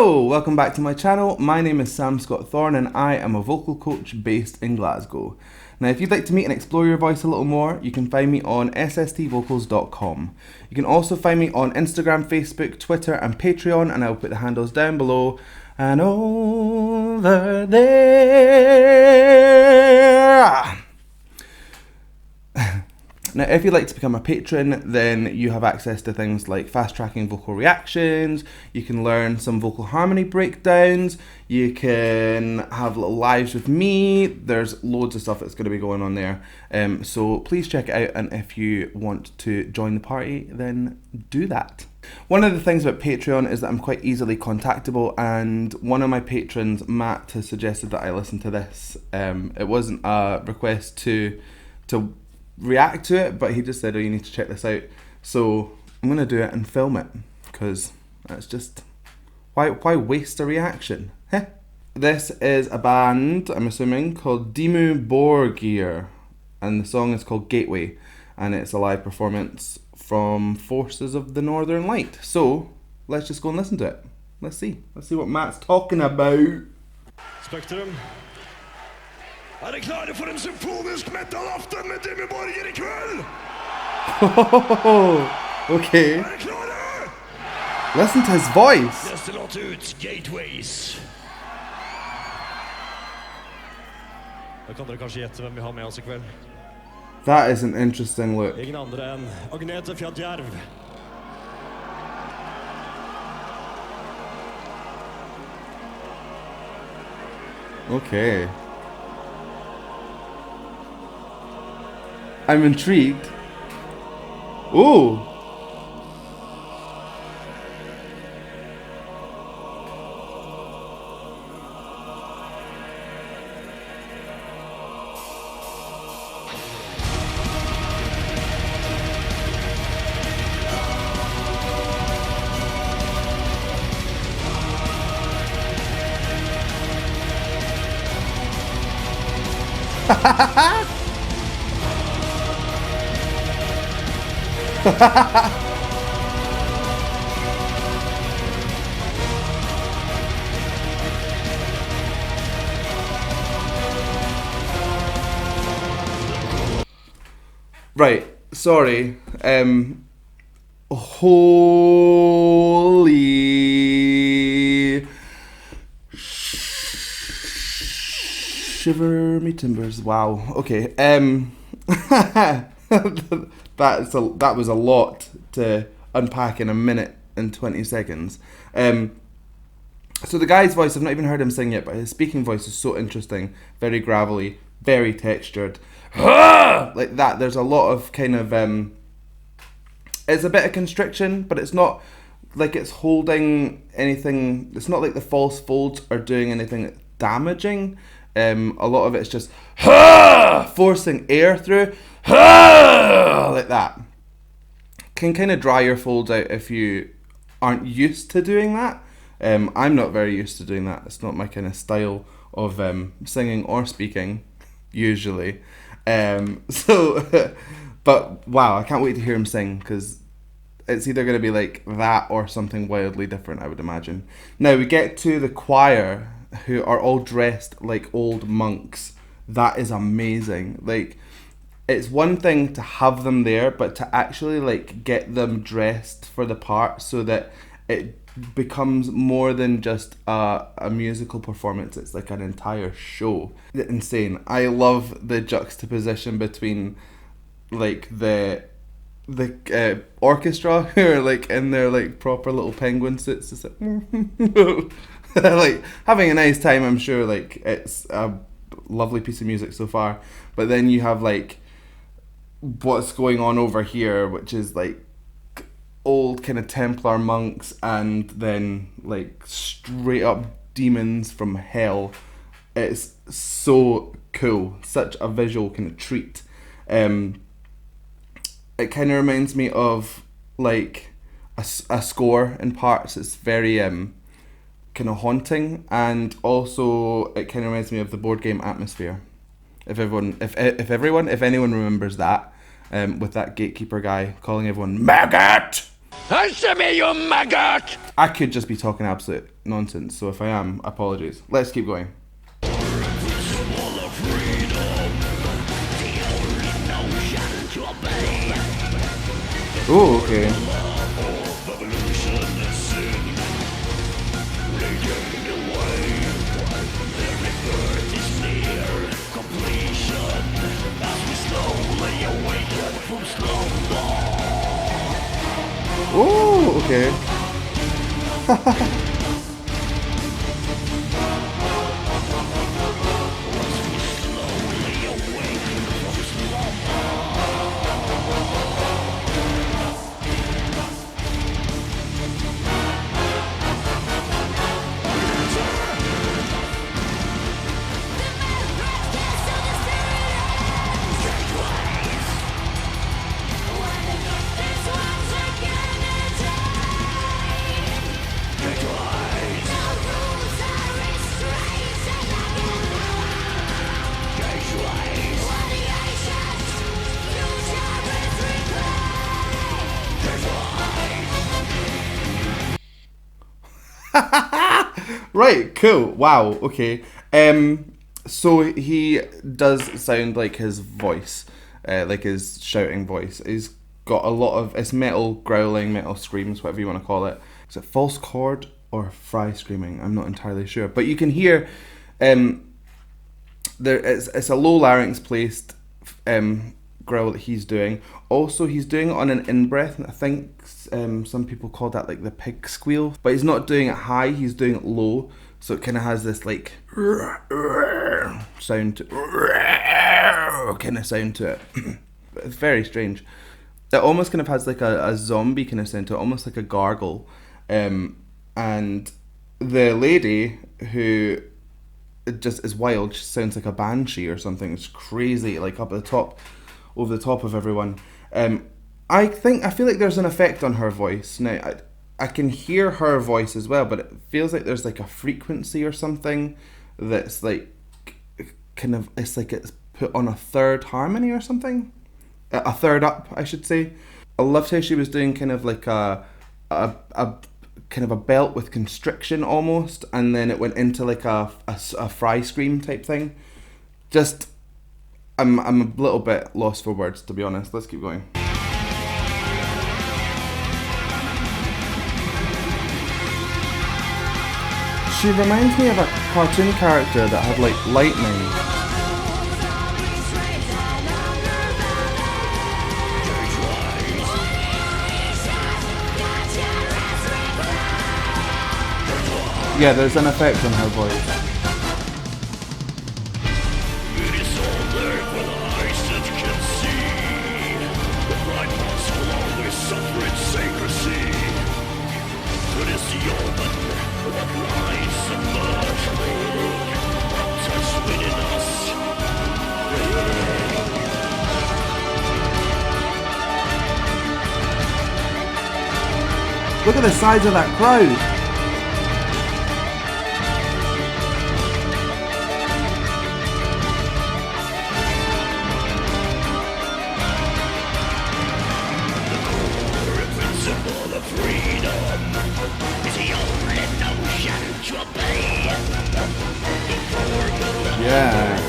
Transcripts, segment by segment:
Hello, welcome back to my channel. My name is Sam Scott-Thorne and I am a vocal coach based in Glasgow. Now if you'd like to meet and explore your voice a little more, you can find me on sstvocals.com. You can also find me on Instagram, Facebook, Twitter and Patreon, and I'll put the handles down below and over there. Now, if you'd like to become a patron, then you have access to things like fast-tracking vocal reactions, you can learn some vocal harmony breakdowns, you can have little lives with me, there's loads of stuff that's going to be going on there. So please check it out, and if you want to join the party, then do that. One of the things about Patreon is that I'm quite easily contactable, and one of my patrons, Matt, has suggested that I listen to this. It wasn't a request to react to it, but he just said, oh, you need to check this out. So I'm gonna do it and film it, because that's just why waste a reaction? Heh. This is a band, I'm assuming, called Dimmu Borgir, and the song is called Gateway, and it's a live performance from Forces of the Northern Light. So let's just go and listen to it. Let's see what Matt's talking about. Spektrum. Dere klare for en symfonisk metal-aften med Dimmu Borgir I kveld? Okay. Dere klare? Listen to his voice. Neste låt ut, Gateways. Da kan dere kanskje gjette hvem vi har med oss I kveld. That is an interesting look. Ingen andre enn Agnete Fjadjerv. Okay. I'm intrigued. Ooh. Right, sorry. Holy shiver me timbers. Wow. Okay. That was a lot to unpack in a minute and 20 seconds. So the guy's voice, I've not even heard him sing yet, but his speaking voice is so interesting, very gravelly, very textured, like that. There's a lot of kind of it's a bit of constriction, but it's not like it's holding anything. It's not like the false folds are doing anything damaging. A lot of it's just forcing air through, like that. Can kind of dry your folds out if you aren't used to doing that. I'm not very used to doing that. It's not my kind of style of singing or speaking, usually. But wow, I can't wait to hear him sing, because it's either going to be like that or something wildly different, I would imagine. Now we get to the choir, who are all dressed like old monks. That is amazing. Like, it's one thing to have them there, but to actually like get them dressed for the part so that it becomes more than just a musical performance. It's like an entire show. Insane. I love the juxtaposition between like the orchestra, who are like in their like proper little penguin suits, just like like having a nice time. I'm sure like it's a lovely piece of music so far, but then you have like what's going on over here, which is like old kind of Templar monks, and then like straight up demons from hell. It's so cool, such a visual kind of treat. It kind of reminds me of like a score in parts. It's very kind of haunting, and also it kind of reminds me of the board game Atmosphere. If anyone remembers that, with that gatekeeper guy calling everyone maggot. Answer me, you maggot! I could just be talking absolute nonsense, so if I am, apologies. Let's keep going. Oh, okay. Oh, okay. Right, cool. Wow, okay. So he does sound like his voice, like his shouting voice. He's got a lot of, it's metal growling, metal screams, whatever you want to call it. Is it false chord or fry screaming? I'm not entirely sure. But you can hear, it's a low larynx placed growl that he's doing. Also, he's doing it on an in-breath, and I think some people call that like the pig squeal. But he's not doing it high, he's doing it low. So it kind of has this like sound to kind of sound to it. It's very strange. It almost kind of has like a zombie kind of sound to it, almost like a gargle. And the lady who just is wild, she sounds like a banshee or something. It's crazy, like up at the top, over the top of everyone. I feel like there's an effect on her voice. Now, I can hear her voice as well, but it feels like there's like a frequency or something that's like kind of, it's like it's put on a third harmony or something. A third up, I should say. I loved how she was doing kind of like a kind of a belt with constriction almost, and then it went into like a fry scream type thing. Just, I'm a little bit lost for words, to be honest. Let's keep going. She reminds me of a cartoon character that had like lightning. Yeah, there's an effect on her voice. Look at the size of that crowd. Yeah.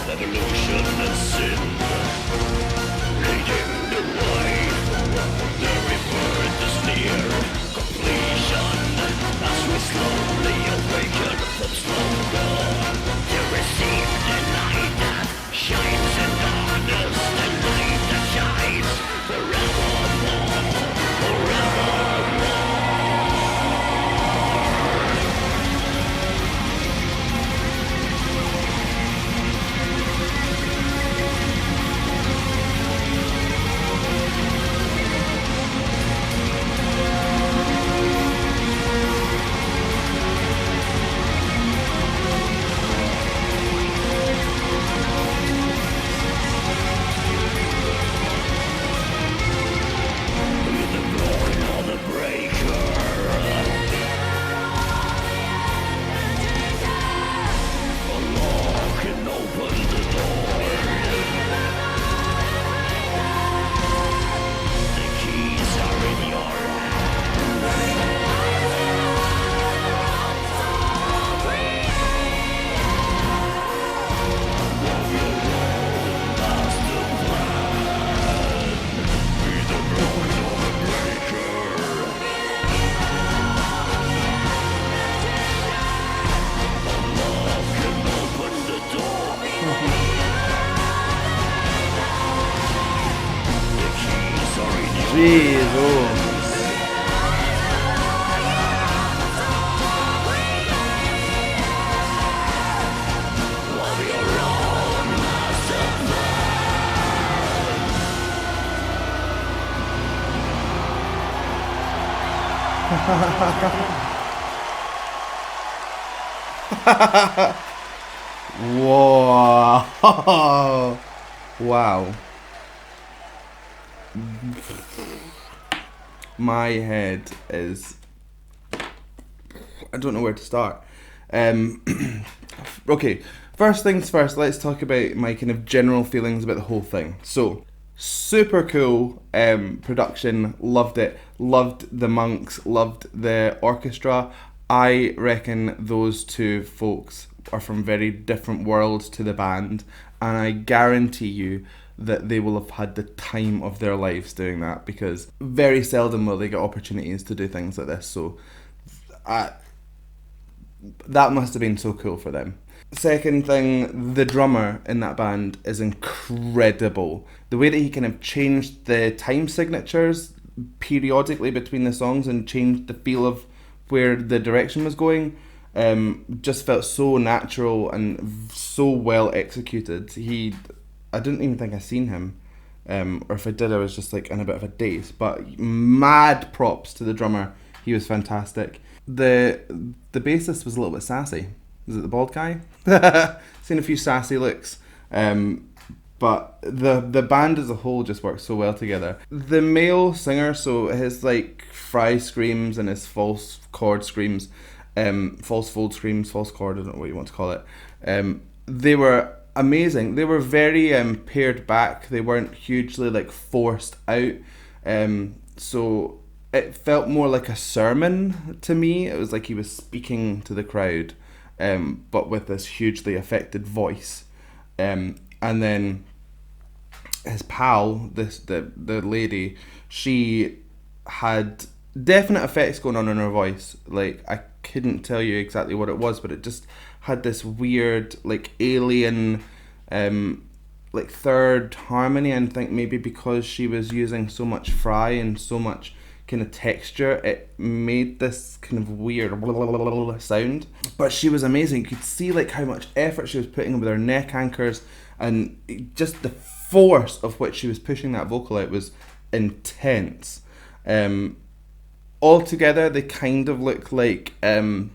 Jeez, oh. Whoa. Wow. My head is... I don't know where to start. Okay, first things first, let's talk about my kind of general feelings about the whole thing. So, super cool production, loved it. Loved the monks, loved the orchestra. I reckon those two folks are from very different worlds to the band, and I guarantee you that they will have had the time of their lives doing that, because very seldom will they get opportunities to do things like this. So that must have been so cool for them. Second thing, the drummer in that band is incredible. The way that he kind of changed the time signatures periodically between the songs and changed the feel of where the direction was going, just felt so natural and so well executed. I didn't even think I seen him, or if I did, I was just like in a bit of a daze. But mad props to the drummer; he was fantastic. The bassist was a little bit sassy. Was it the bald guy? Seen a few sassy looks. But the band as a whole just works so well together. The male singer, so his like fry screams and his false chord screams, false fold screams, false chord, I don't know what you want to call it. They were amazing. They were very pared back. They weren't hugely like forced out. So it felt more like a sermon to me. It was like he was speaking to the crowd, but with this hugely affected voice. And then his pal, the lady, she had definite effects going on in her voice. Like, I couldn't tell you exactly what it was, but it just had this weird, like, alien, like, third harmony. And I think maybe because she was using so much fry and so much kind of texture, it made this kind of weird sound. But she was amazing. You could see like how much effort she was putting with her neck anchors, and just the force of which she was pushing that vocal out was intense. Altogether, they kind of look like the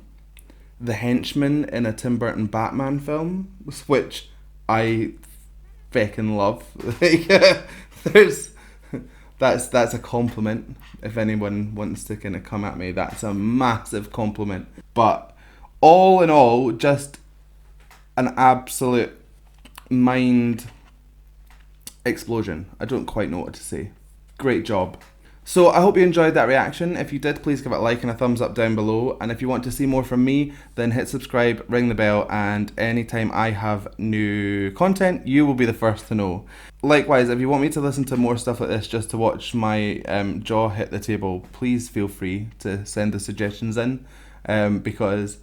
henchmen in a Tim Burton Batman film, which I feckin' love. Like, that's a compliment. If anyone wants to kind of come at me, that's a massive compliment. But all in all, just an absolute mind explosion. I don't quite know what to say. Great job. So I hope you enjoyed that reaction. If you did, please give it a like and a thumbs up down below. And if you want to see more from me, then hit subscribe, ring the bell, and anytime I have new content, you will be the first to know. Likewise, if you want me to listen to more stuff like this just to watch my jaw hit the table, please feel free to send the suggestions in, because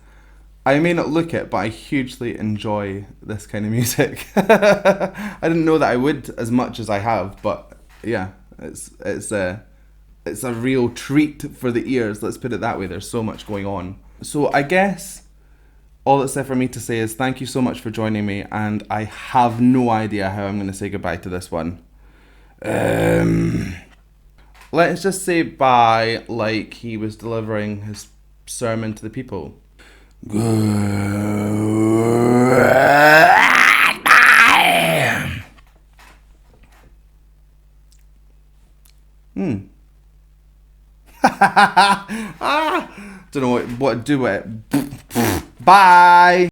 I may not look it, but I hugely enjoy this kind of music. I didn't know that I would as much as I have, but yeah, it's a real treat for the ears, let's put it that way. There's so much going on. So I guess all that's left for me to say is thank you so much for joining me, and I have no idea how I'm going to say goodbye to this one. Let's just say bye like he was delivering his sermon to the people. Don't know what to do with it. Bye.